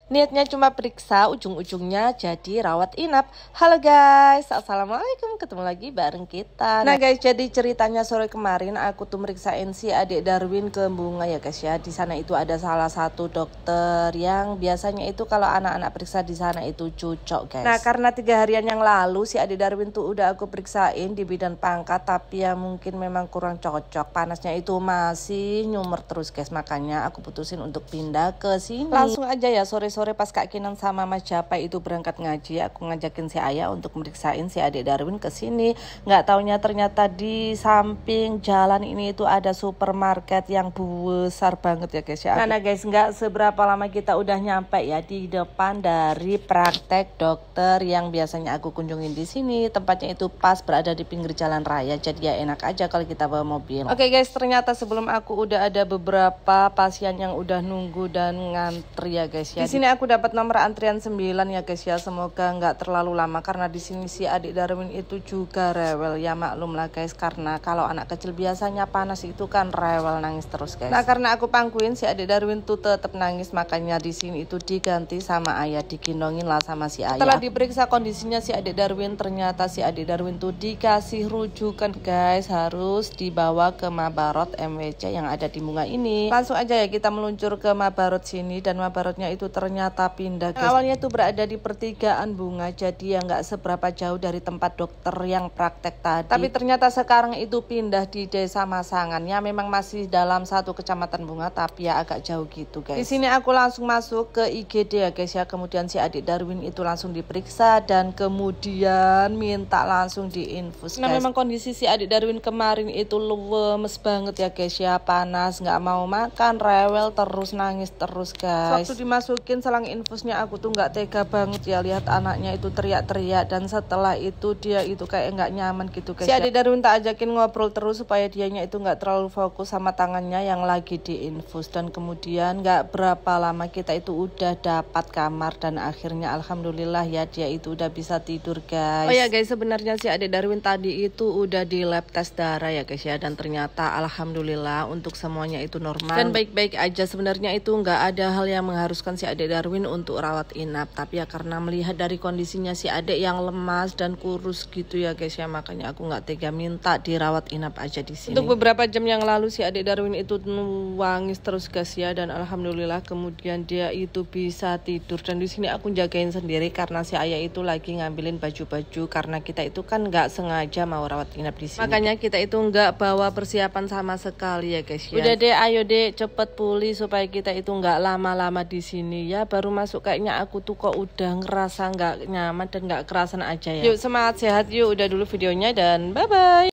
Niatnya cuma periksa, ujung-ujungnya jadi rawat inap. Halo guys, assalamualaikum, ketemu lagi bareng kita. Nah guys, jadi ceritanya sore kemarin aku tuh meriksain si adik Darwin ke Bunga ya guys ya. Di sana itu ada salah satu dokter yang biasanya itu kalau anak-anak periksa di sana itu cocok guys. Nah karena 3 harian yang lalu si adik Darwin tuh udah aku periksain di bidang pangkat, tapi ya mungkin memang kurang cocok. Panasnya itu masih nyumer terus guys, makanya aku putusin untuk pindah ke sini. Langsung aja ya sore pas Kak Kinan sama Mas Japa itu berangkat ngaji, aku ngajakin si Ayah untuk meriksain si adik Darwin ke sini. Nggak taunya ternyata di samping jalan ini itu ada supermarket yang besar banget ya guys ya. Nah guys, nggak seberapa lama kita udah nyampe ya di depan dari praktek dokter yang biasanya aku kunjungin di sini. Tempatnya itu pas berada di pinggir jalan raya, jadi ya enak aja kalau kita bawa mobil. Oke guys, ternyata sebelum aku udah ada beberapa pasien yang udah nunggu dan ngantri ya guys ya. Di sini aku dapat nomor antrian 9 ya guys ya. Semoga nggak terlalu lama karena di sini si adik Darwin itu juga rewel ya, maklum lah guys, karena kalau anak kecil biasanya panas itu kan rewel, nangis terus guys. Nah karena aku pangkuin si adik Darwin tuh tetap nangis, makanya di sini itu diganti sama Ayah, digendongin lah sama si Ayah. Setelah diperiksa kondisinya si adik Darwin, ternyata si adik Darwin tuh dikasih rujukan guys, harus dibawa ke Mabarot MWC yang ada di Bunga ini. Langsung aja ya kita meluncur ke Mabarot sini, dan Mabarotnya itu ternyata pindah guys. Awalnya tuh berada di pertigaan Bunga, jadi ya nggak seberapa jauh dari tempat dokter yang praktek tadi. Tapi ternyata sekarang itu pindah di Desa Masangan, ya memang masih dalam satu kecamatan Bunga, tapi ya agak jauh gitu guys. Di sini aku langsung masuk ke IGD ya guys ya. Kemudian si adik Darwin itu langsung diperiksa dan kemudian minta langsung diinfus guys. Nah memang kondisi si adik Darwin kemarin itu lemes banget ya guys ya, panas, nggak mau makan, rewel terus, nangis terus guys. Waktu dimasukin selang infusnya aku tuh nggak tega banget ya lihat anaknya itu teriak-teriak, dan setelah itu dia itu kayak nggak nyaman gitu guys. Si adik Darwin tak ajakin ngobrol terus supaya dianya itu nggak terlalu fokus sama tangannya yang lagi diinfus, dan kemudian nggak berapa lama kita itu udah dapat kamar, dan akhirnya alhamdulillah ya dia itu udah bisa tidur guys. Oh ya guys, sebenarnya si adik Darwin tadi itu udah di lab tes darah ya guys ya, dan ternyata alhamdulillah untuk semuanya itu normal dan baik-baik aja. Sebenarnya itu nggak ada hal yang mengharuskan si adik Darwin untuk rawat inap, tapi ya karena melihat dari kondisinya si adik yang lemas dan kurus gitu ya guys ya, makanya aku nggak tega minta dirawat inap aja di sini. Untuk beberapa jam yang lalu si adik Darwin itu nangis terus guys ya, dan alhamdulillah kemudian dia itu bisa tidur, dan di sini aku jagain sendiri karena si Ayah itu lagi ngambilin baju-baju karena kita itu kan nggak sengaja mau rawat inap di sini. Makanya kita itu nggak bawa persiapan sama sekali ya guys ya. Udah deh, ayo deh cepet pulih supaya kita itu nggak lama-lama di sini ya. Baru masuk kayaknya aku tuh kok udah ngerasa nggak nyaman dan nggak kerasan aja ya. Yuk semangat sehat yuk. Udah dulu videonya dan bye bye.